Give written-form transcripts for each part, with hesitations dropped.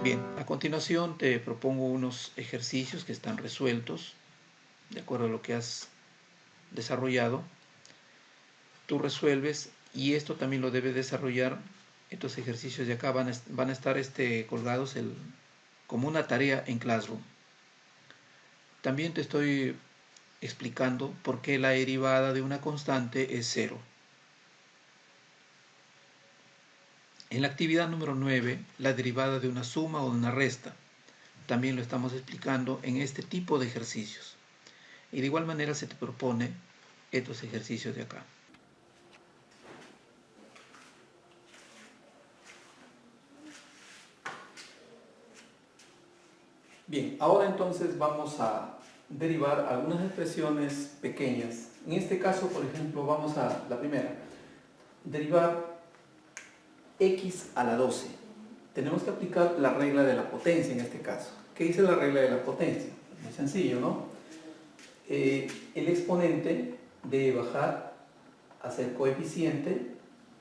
Bien, a continuación te propongo unos ejercicios que están resueltos de acuerdo a lo que has desarrollado. Tú resuelves y esto también lo debes desarrollar. Estos ejercicios de acá van a estar colgados como una tarea en Classroom. También te estoy explicando por qué la derivada de una constante es 0. En la actividad número 9, la derivada de una suma o de una resta. También lo estamos explicando en este tipo de ejercicios. Y de igual manera se te propone estos ejercicios de acá. Bien, ahora entonces vamos a derivar algunas expresiones pequeñas. En este caso, por ejemplo, vamos a la primera. Derivar x a la 12. Tenemos que aplicar la regla de la potencia en este caso. ¿Qué dice la regla de la potencia? Muy sencillo, ¿no? El exponente debe bajar a ser coeficiente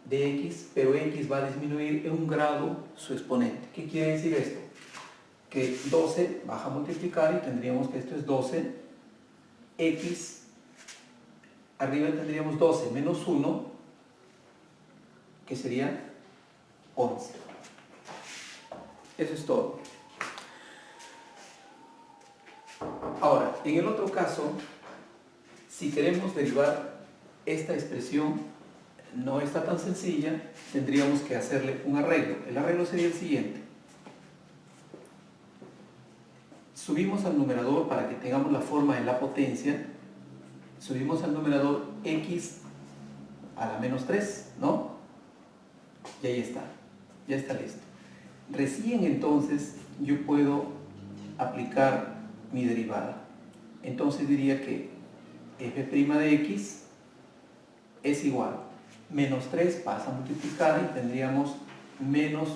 de x, pero x va a disminuir en un grado su exponente. ¿Qué quiere decir esto? Que 12 baja a multiplicar y tendríamos que esto es 12, x, arriba tendríamos 12 menos 1, que sería 11. Eso es todo. Ahora, en el otro caso, si queremos derivar esta expresión, no está tan sencilla, tendríamos que hacerle un arreglo. El arreglo sería el siguiente. Subimos al numerador para que tengamos la forma de la potencia. Subimos al numerador x a la menos 3, ¿no? Y ahí está, ya está listo. Recién entonces yo puedo aplicar mi derivada. Entonces diría que f' de x es igual. Menos 3 pasa a multiplicar y tendríamos menos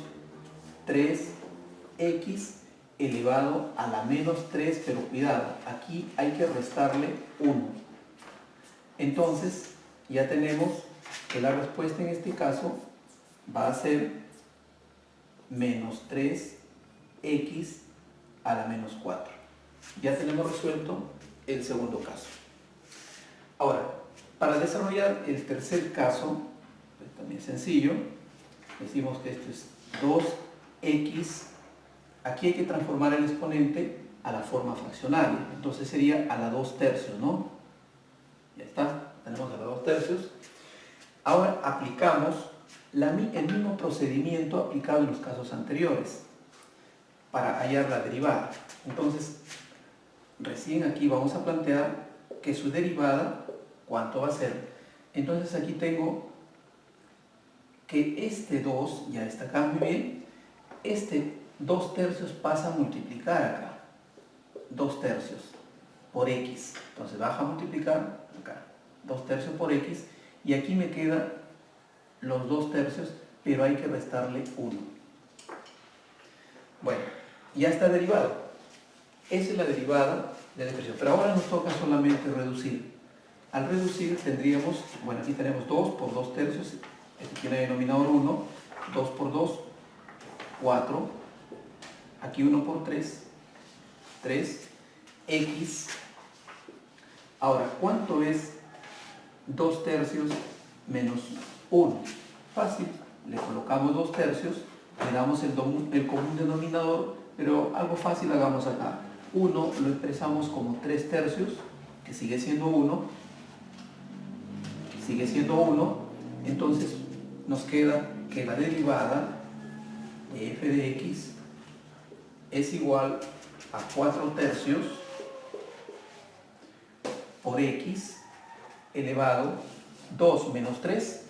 3x elevado a la menos 3, pero cuidado, aquí hay que restarle 1. Entonces, ya tenemos que la respuesta en este caso va a ser menos 3x a la menos 4. Ya tenemos resuelto el segundo caso. Ahora, para desarrollar el tercer caso, pues también sencillo, decimos que esto es 2x. Aquí hay que transformar el exponente a la forma fraccionaria. Entonces sería a la 2 tercios, ¿no? Ya está, tenemos a la 2 tercios. Ahora aplicamos el mismo procedimiento aplicado en los casos anteriores para hallar la derivada. Entonces, recién aquí vamos a plantear que su derivada, ¿cuánto va a ser? Entonces aquí tengo que este 2, ya está acá muy bien, este 2 tercios pasa a multiplicar acá, 2 tercios por x, entonces baja a multiplicar acá, 2 tercios por x, y aquí me quedan los 2 tercios, pero hay que restarle 1. Bueno, ya está derivado. Esa es la derivada de la expresión, pero ahora nos toca solamente reducir. Al reducir tendríamos, bueno, aquí tenemos 2 por 2 tercios, este tiene denominador 1, 2 por 2, 4, aquí 1 por 3, 3, x. Ahora, ¿cuánto es 2 tercios menos 1? Fácil, le colocamos 2 tercios, le damos el común denominador, pero algo fácil hagamos acá. 1 lo expresamos como 3 tercios, que sigue siendo 1, entonces nos queda que la derivada de f de x es igual a 4 tercios por x elevado 2 menos 3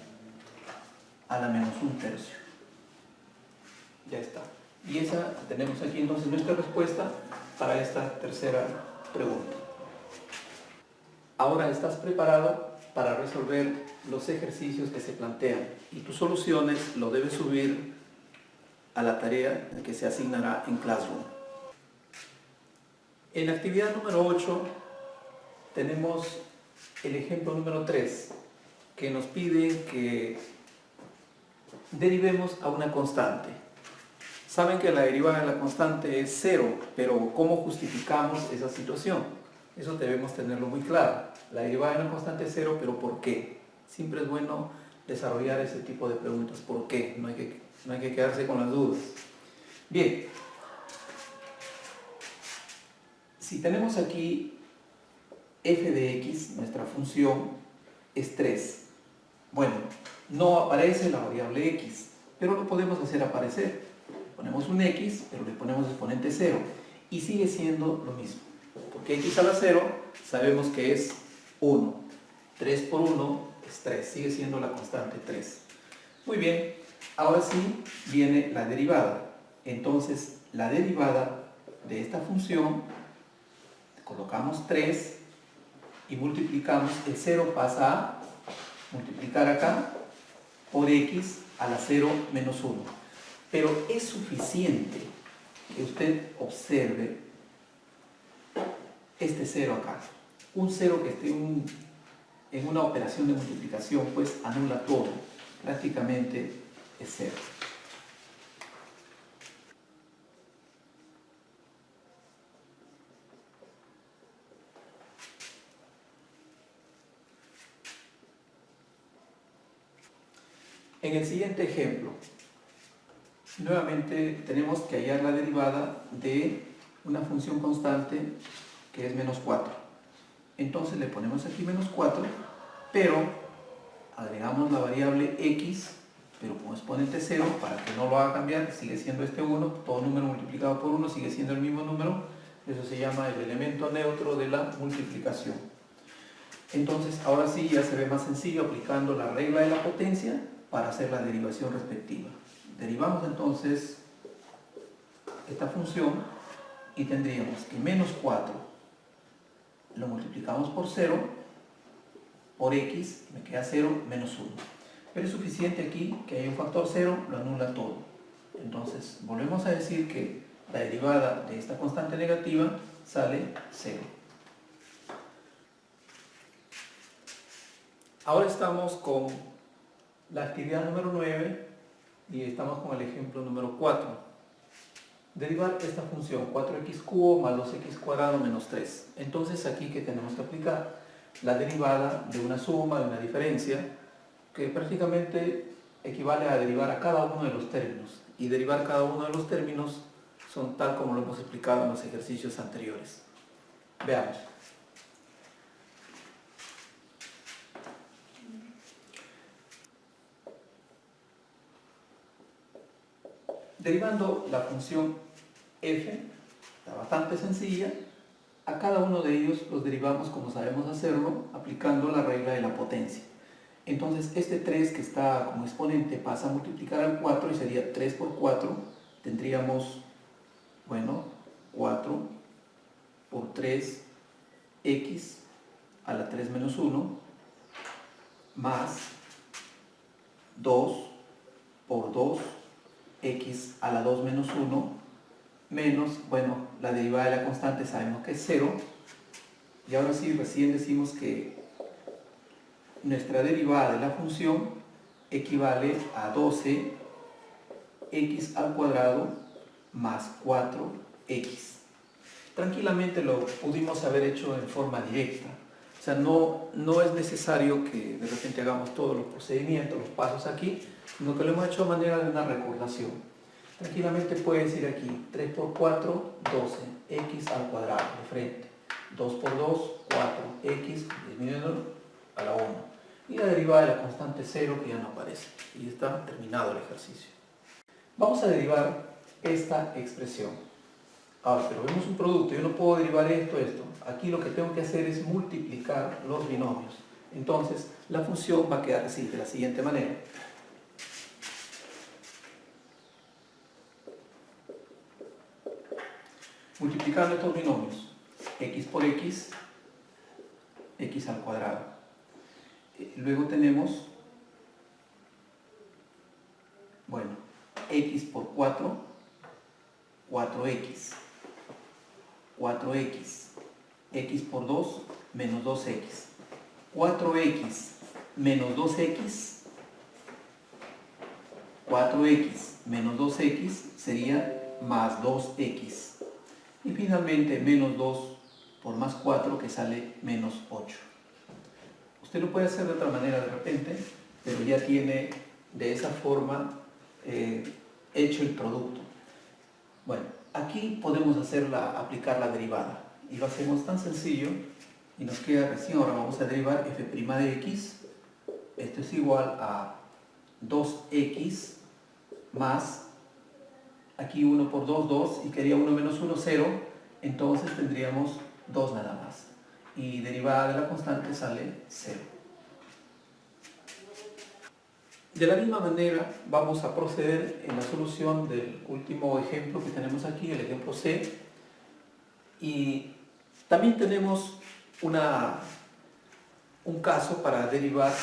a la menos 1 tercio. Ya está. Y esa tenemos aquí entonces nuestra respuesta para esta tercera pregunta. Ahora estás preparado para resolver los ejercicios que se plantean y tus soluciones lo debes subir a la tarea que se asignará en Classroom. En la actividad número 8 tenemos el ejemplo número 3, que nos pide que derivemos a una constante. Saben que la derivada de la constante es 0, pero ¿cómo justificamos esa situación? Eso debemos tenerlo muy claro. La derivada de una constante es 0, pero ¿por qué? Siempre es bueno desarrollar ese tipo de preguntas. ¿Por qué? No hay que quedarse con las dudas. Bien, si tenemos aquí f de x, nuestra función es 3. Bueno, no aparece la variable x, pero lo podemos hacer aparecer. Ponemos un x, pero le ponemos exponente 0 y sigue siendo lo mismo. Porque x a la 0 sabemos que es 1. 3 por 1 es 3, sigue siendo la constante 3. Muy bien, ahora sí viene la derivada. Entonces, la derivada de esta función, colocamos 3 y multiplicamos, el 0 pasa a multiplicar acá por x a la 0 menos 1. Pero es suficiente que usted observe este 0 acá. Un 0 que esté en una operación de multiplicación, pues anula todo. Prácticamente es 0. En el siguiente ejemplo, nuevamente tenemos que hallar la derivada de una función constante que es menos 4. Entonces le ponemos aquí menos 4, pero agregamos la variable x, pero como exponente 0, para que no lo haga cambiar, sigue siendo este 1, todo número multiplicado por 1 sigue siendo el mismo número, eso se llama el elemento neutro de la multiplicación. Entonces ahora sí ya se ve más sencillo aplicando la regla de la potencia para hacer la derivación respectiva. Derivamos entonces esta función y tendríamos que menos 4 lo multiplicamos por 0, por x, me queda 0 menos 1. Pero es suficiente aquí que haya un factor 0, lo anula todo. Entonces volvemos a decir que la derivada de esta constante negativa sale 0. Ahora estamos con la actividad número 9 y estamos con el ejemplo número 4. Derivar esta función 4x cubo más 2x cuadrado menos 3. Entonces aquí, ¿qué tenemos que aplicar? La derivada de una suma, de una diferencia, que prácticamente equivale a derivar a cada uno de los términos. Y derivar cada uno de los términos son tal como lo hemos explicado en los ejercicios anteriores. Veamos. Derivando la función f, está bastante sencilla, a cada uno de ellos los derivamos como sabemos hacerlo, aplicando la regla de la potencia. Entonces este 3 que está como exponente pasa a multiplicar al 4 y sería 3 por 4, tendríamos, bueno, 4 por 3, x a la 3 menos 1, más 2 por 2, x a la 2 menos 1, menos, bueno, la derivada de la constante sabemos que es 0, y ahora sí, recién decimos que nuestra derivada de la función equivale a 12 x al cuadrado más 4x. Tranquilamente lo pudimos haber hecho en forma directa. O sea, no es necesario que de repente hagamos todos los procedimientos, los pasos aquí, sino que lo hemos hecho a manera de una recordación. Tranquilamente puedes ir aquí, 3 por 4, 12, x al cuadrado de frente. 2 por 2, 4x, disminuyendo a la 1. Y la derivada de la constante 0 que ya no aparece. Y está terminado el ejercicio. Vamos a derivar esta expresión. Ahora, pero vemos un producto, yo no puedo derivar esto. Aquí lo que tengo que hacer es multiplicar los binomios. Entonces, la función va a quedar así, de la siguiente manera. Multiplicando estos binomios, x por x, x al cuadrado. Luego tenemos, bueno, x por 4, 4x, 4x, x por 2, menos 2x, 4x menos 2x, 4x menos 2x sería más 2x. Y finalmente menos 2 por más 4 que sale menos 8. Usted lo puede hacer de otra manera de repente, pero ya tiene de esa forma hecho el producto. Bueno, aquí podemos aplicar la derivada. Y lo hacemos tan sencillo y nos queda recién, ahora vamos a derivar f' de x. Esto es igual a 2x más, aquí 1 por 2, 2, y quería 1 menos 1, 0, entonces tendríamos 2 nada más. Y derivada de la constante sale 0. De la misma manera vamos a proceder en la solución del último ejemplo que tenemos aquí, el ejemplo C. Y también tenemos un caso para derivar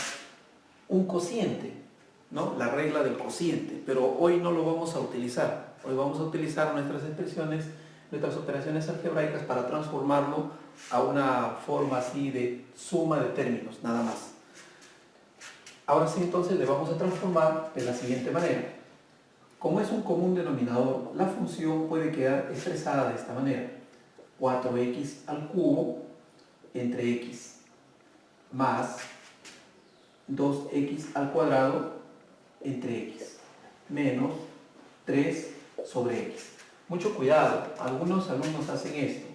un cociente, ¿no? La regla del cociente, pero hoy no lo vamos a utilizar. Hoy vamos a utilizar nuestras expresiones, nuestras operaciones algebraicas para transformarlo a una forma así de suma de términos, nada más. Ahora sí, entonces le vamos a transformar de la siguiente manera. Como es un común denominador, la función puede quedar expresada de esta manera. 4x al cubo entre x más 2x al cuadrado entre x menos 3 sobre x. Mucho cuidado, algunos alumnos hacen esto.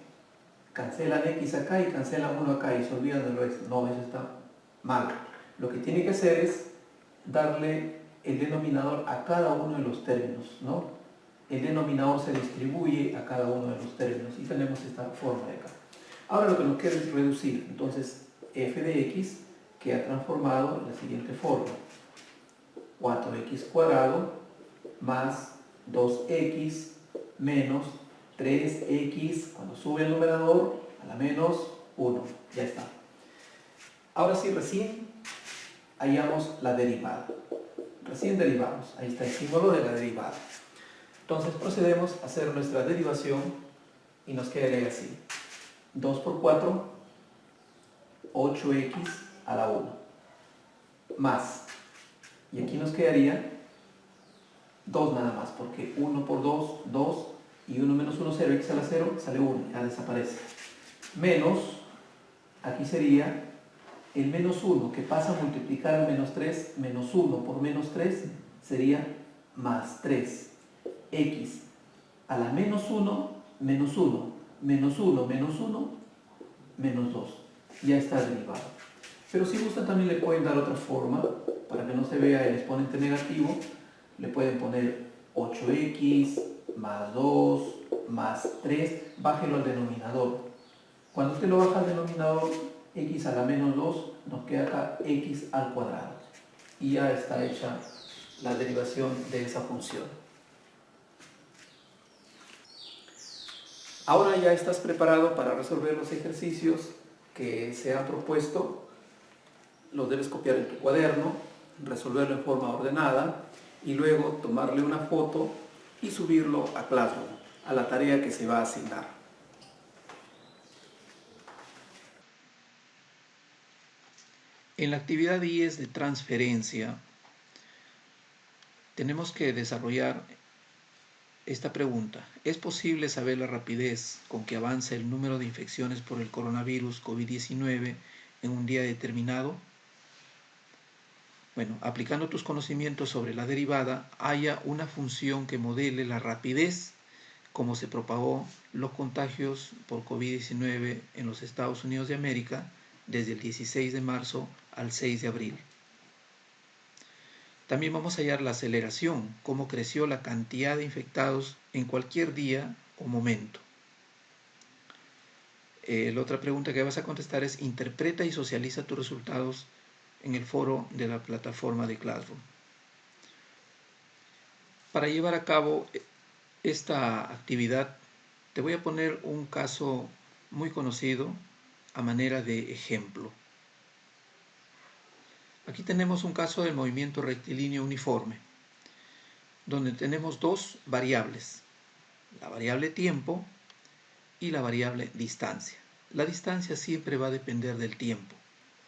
Cancelan x acá y cancelan 1 acá y se olvidan de lo extra. No, eso está mal. Lo que tiene que hacer es darle el denominador a cada uno de los términos, ¿no? El denominador se distribuye a cada uno de los términos y tenemos esta forma de acá. Ahora lo que nos queda es reducir. Entonces, f de x queda transformado en la siguiente forma. 4x cuadrado más 2x menos 3x, cuando sube el numerador, a la menos 1. Ya está. Ahora sí, recién hallamos la derivada. Recién derivamos. Ahí está el símbolo de la derivada. Entonces procedemos a hacer nuestra derivación y nos quedaría así. 2 por 4, 8x a la 1. Más. Y aquí nos quedaría 2 nada más, porque 1 por 2, 2, y 1 menos 1, 0, x a la 0, sale 1, ya desaparece. Menos, aquí sería el menos 1, que pasa a multiplicar al menos 3, menos 1 por menos 3, sería más 3. X a la menos 1, menos 1, menos 1, menos 1, menos 2. Ya está derivado. Pero si gustan también le pueden dar otra forma, para que no se vea el exponente negativo. Le pueden poner 8x más 2 más 3, bájelo al denominador. Cuando usted lo baja al denominador, x a la menos 2, nos queda acá x al cuadrado. Y ya está hecha la derivación de esa función. Ahora ya estás preparado para resolver los ejercicios que se han propuesto. Los debes copiar en tu cuaderno, resolverlo en forma ordenada y luego tomarle una foto y subirlo a Classroom, a la tarea que se va a asignar. En la actividad 10 de transferencia tenemos que desarrollar esta pregunta. ¿Es posible saber la rapidez con que avanza el número de infecciones por el coronavirus COVID-19 en un día determinado? Bueno, aplicando tus conocimientos sobre la derivada, haya una función que modele la rapidez como se propagó los contagios por COVID-19 en los Estados Unidos de América desde el 16 de marzo al 6 de abril. También vamos a hallar la aceleración, cómo creció la cantidad de infectados en cualquier día o momento. La otra pregunta que vas a contestar es: interpreta y socializa tus resultados en el foro de la plataforma de Classroom. Para llevar a cabo esta actividad, te voy a poner un caso muy conocido a manera de ejemplo. Aquí tenemos un caso del movimiento rectilíneo uniforme, donde tenemos dos variables, la variable tiempo y la variable distancia. La distancia siempre va a depender del tiempo.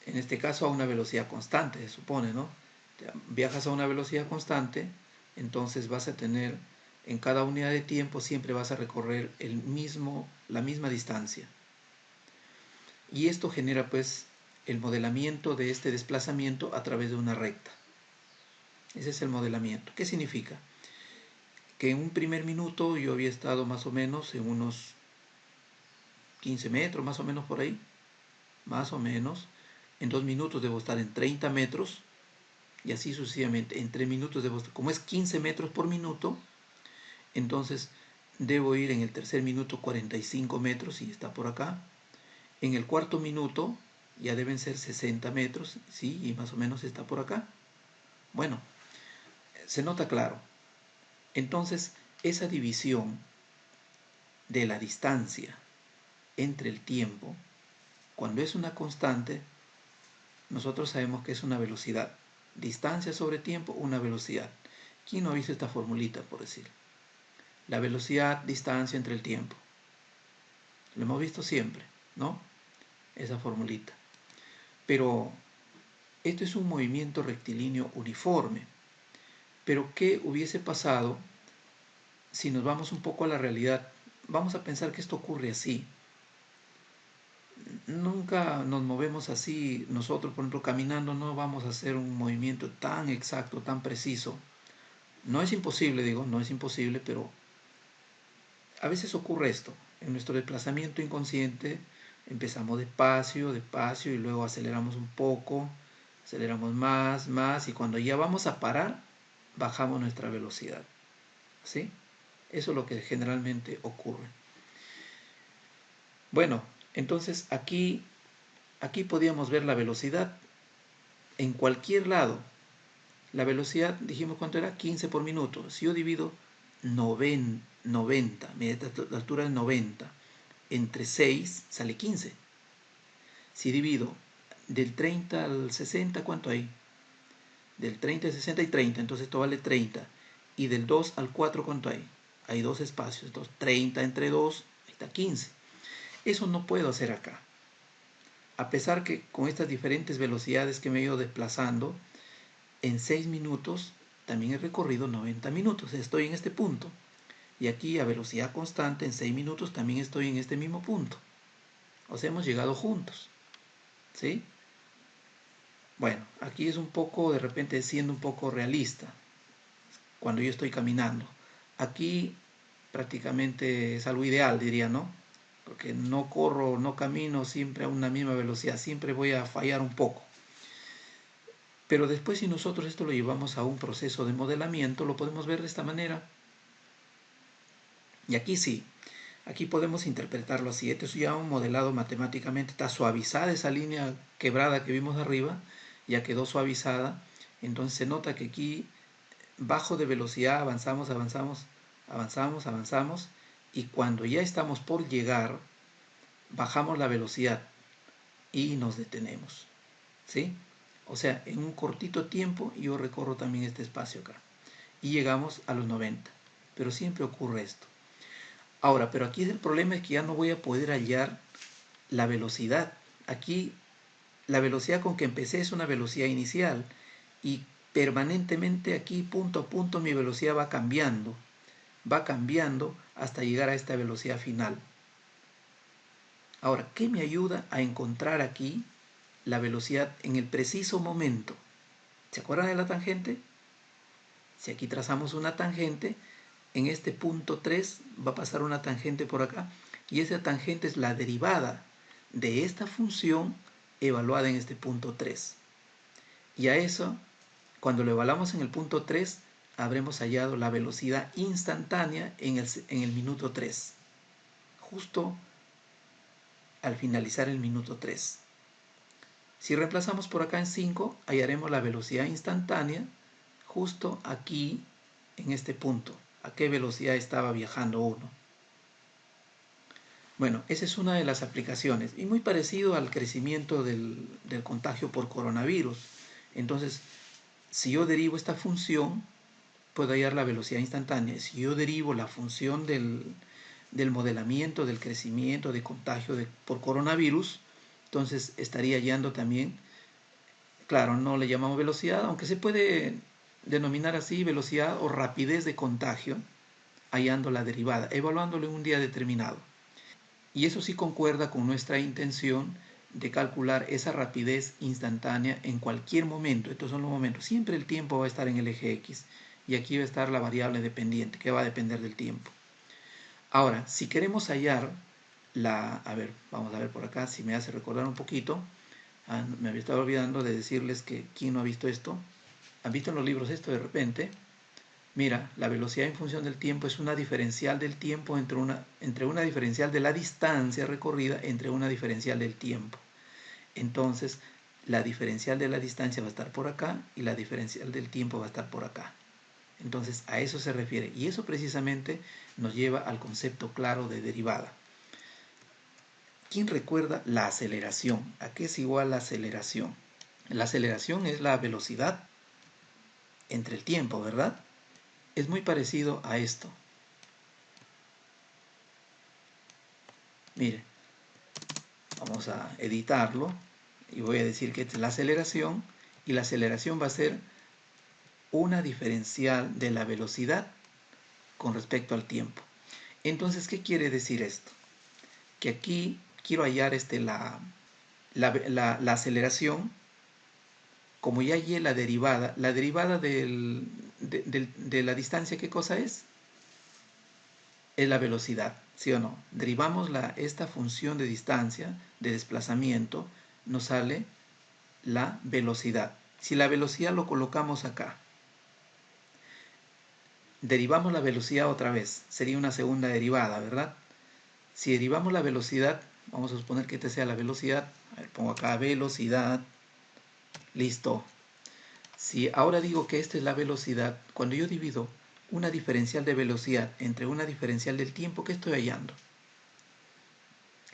En este caso a una velocidad constante, se supone, ¿no? Viajas a una velocidad constante, entonces vas a tener, en cada unidad de tiempo siempre vas a recorrer la misma distancia. Y esto genera pues el modelamiento de este desplazamiento a través de una recta. Ese es el modelamiento. ¿Qué significa? Que en un primer minuto yo había estado más o menos en unos 15 metros, más o menos por ahí, más o menos. En 2 minutos debo estar en 30 metros y así sucesivamente. En 3 minutos debo estar, como es 15 metros por minuto, entonces debo ir en el tercer minuto 45 metros y está por acá. En el cuarto minuto ya deben ser 60 metros, ¿sí? Y más o menos está por acá. Bueno, se nota claro. Entonces, esa división de la distancia entre el tiempo, cuando es una constante, nosotros sabemos que es una velocidad. Distancia sobre tiempo, una velocidad. ¿Quién no ha visto esta formulita, por decir? La velocidad, distancia entre el tiempo. Lo hemos visto siempre, ¿no? Esa formulita. Pero esto es un movimiento rectilíneo uniforme. Pero ¿qué hubiese pasado si nos vamos un poco a la realidad? Vamos a pensar que esto ocurre así. Nunca nos movemos así. Nosotros, por ejemplo, caminando no vamos a hacer un movimiento tan exacto, tan preciso. No es imposible, digo, no es imposible, pero a veces ocurre esto. En nuestro desplazamiento inconsciente empezamos despacio, despacio y luego aceleramos un poco, aceleramos más y cuando ya vamos a parar, bajamos nuestra velocidad. ¿Sí? Eso es lo que generalmente ocurre. Bueno, entonces aquí podíamos ver la velocidad en cualquier lado. La velocidad, dijimos cuánto era, 15 por minuto. Si yo divido 90, la altura es 90, entre 6 sale 15. Si divido del 30 al 60, ¿cuánto hay? Del 30 al 60 y 30, entonces esto vale 30. Y del 2 al 4, ¿cuánto hay? Hay dos espacios, entonces 30 entre 2, ahí está 15. Eso no puedo hacer acá. A pesar que con estas diferentes velocidades que me he ido desplazando, en 6 minutos también he recorrido 90 minutos. Estoy en este punto. Y aquí a velocidad constante, en 6 minutos también estoy en este mismo punto. O sea, hemos llegado juntos. ¿Sí? Bueno, aquí es un poco, de repente, siendo un poco realista. Cuando yo estoy caminando. Aquí prácticamente es algo ideal, diría, ¿no? Porque no corro, no camino siempre a una misma velocidad. Siempre voy a fallar un poco. Pero después, si nosotros esto lo llevamos a un proceso de modelamiento, lo podemos ver de esta manera. Y aquí sí, aquí podemos interpretarlo así. Esto es ya un modelado matemáticamente. Está suavizada esa línea quebrada que vimos arriba, ya quedó suavizada. Entonces se nota que aquí, bajo de velocidad, avanzamos, y cuando ya estamos por llegar, bajamos la velocidad y nos detenemos. ¿Sí? O sea, en un cortito tiempo yo recorro también este espacio acá. Y llegamos a los 90. Pero siempre ocurre esto. Ahora, pero aquí el problema es que ya no voy a poder hallar la velocidad. Aquí la velocidad con que empecé es una velocidad inicial. Y permanentemente aquí, punto a punto, mi velocidad va cambiando. Va cambiando hasta llegar a esta velocidad final. Ahora, ¿qué me ayuda a encontrar aquí la velocidad en el preciso momento? ¿Se acuerdan de la tangente? Si aquí trazamos una tangente, en este punto 3 va a pasar una tangente por acá, y esa tangente es la derivada de esta función evaluada en este punto 3. Y a eso, cuando lo evaluamos en el punto 3, habremos hallado la velocidad instantánea en el minuto 3, justo al finalizar el minuto 3. Si reemplazamos por acá en 5, hallaremos la velocidad instantánea justo aquí, en este punto. ¿A qué velocidad estaba viajando uno? Bueno, esa es una de las aplicaciones y muy parecido al crecimiento del contagio por coronavirus. Entonces, si yo derivo esta función, puedo hallar la velocidad instantánea. Si yo derivo la función del modelamiento, del crecimiento, de contagio por coronavirus, entonces estaría hallando también, claro, no le llamamos velocidad, aunque se puede denominar así velocidad o rapidez de contagio, hallando la derivada, evaluándolo en un día determinado. Y eso sí concuerda con nuestra intención de calcular esa rapidez instantánea en cualquier momento. Estos son los momentos. Siempre el tiempo va a estar en el eje X. Y aquí va a estar la variable dependiente, que va a depender del tiempo. Ahora, si queremos hallar a ver, vamos a ver por acá, si me hace recordar un poquito. Me había estado olvidando de decirles que, ¿quién no ha visto esto? ¿Han visto en los libros esto de repente? Mira, la velocidad en función del tiempo es una diferencial del tiempo entre una diferencial de la distancia recorrida entre una diferencial del tiempo. Entonces, la diferencial de la distancia va a estar por acá y la diferencial del tiempo va a estar por acá. Entonces, a eso se refiere. Y eso precisamente nos lleva al concepto claro de derivada. ¿Quién recuerda la aceleración? ¿A qué es igual la aceleración? La aceleración es la velocidad entre el tiempo, ¿verdad? Es muy parecido a esto. Mire, vamos a editarlo y voy a decir que esta es la aceleración, y la aceleración va a ser una diferencial de la velocidad con respecto al tiempo. Entonces, ¿qué quiere decir esto? Que aquí quiero hallar la aceleración. Como ya hallé la derivada de la distancia, ¿qué cosa es? Es la velocidad, ¿sí o no? Derivamos esta función de distancia, de desplazamiento, nos sale la velocidad. Si la velocidad lo colocamos acá, derivamos la velocidad otra vez, sería una segunda derivada, ¿verdad? Si derivamos la velocidad, vamos a suponer que esta sea la velocidad, a ver, pongo acá velocidad, listo. Si ahora digo que esta es la velocidad, cuando yo divido una diferencial de velocidad entre una diferencial del tiempo, ¿qué estoy hallando?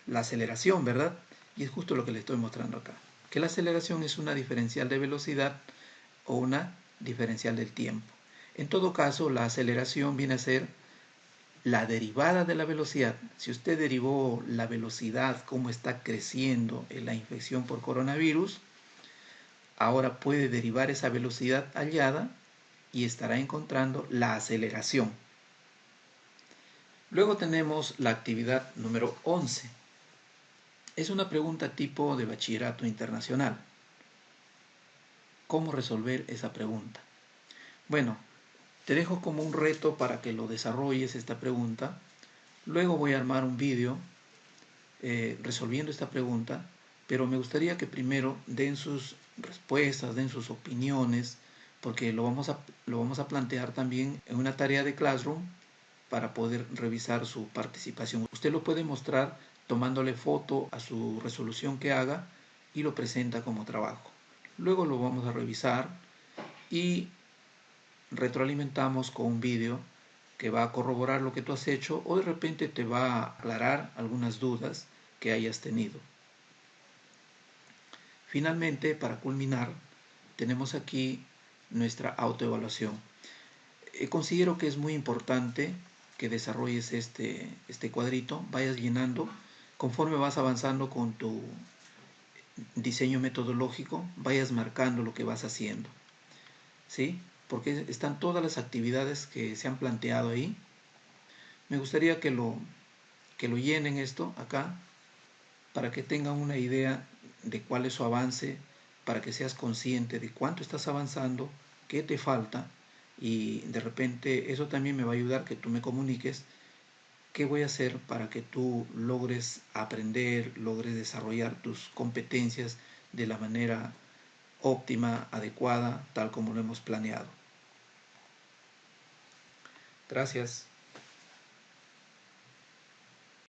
La aceleración, ¿verdad? Y es justo lo que le estoy mostrando acá. Que la aceleración es una diferencial de velocidad o una diferencial del tiempo. En todo caso, la aceleración viene a ser la derivada de la velocidad. Si usted derivó la velocidad, cómo está creciendo en la infección por coronavirus, ahora puede derivar esa velocidad hallada y estará encontrando la aceleración. Luego tenemos la actividad número 11. Es una pregunta tipo de bachillerato internacional. ¿Cómo resolver esa pregunta? Bueno, te dejo como un reto para que lo desarrolles esta pregunta. Luego voy a armar un vídeo resolviendo esta pregunta, pero me gustaría que primero den sus respuestas, den sus opiniones, porque lo vamos a plantear también en una tarea de Classroom para poder revisar su participación. Usted lo puede mostrar tomándole foto a su resolución que haga y lo presenta como trabajo. Luego lo vamos a revisar y retroalimentamos con un vídeo que va a corroborar lo que tú has hecho o de repente te va a aclarar algunas dudas que hayas tenido. Finalmente, para culminar, tenemos aquí nuestra autoevaluación. Considero que es muy importante que desarrolles este cuadrito, vayas llenando, conforme vas avanzando con tu diseño metodológico, vayas marcando lo que vas haciendo, ¿sí? Porque están todas las actividades que se han planteado ahí. Me gustaría que lo llenen esto acá, para que tengan una idea de cuál es su avance, para que seas consciente de cuánto estás avanzando, qué te falta, y de repente eso también me va a ayudar que tú me comuniques qué voy a hacer para que tú logres aprender, logres desarrollar tus competencias de la manera óptima, adecuada, tal como lo hemos planeado. Gracias.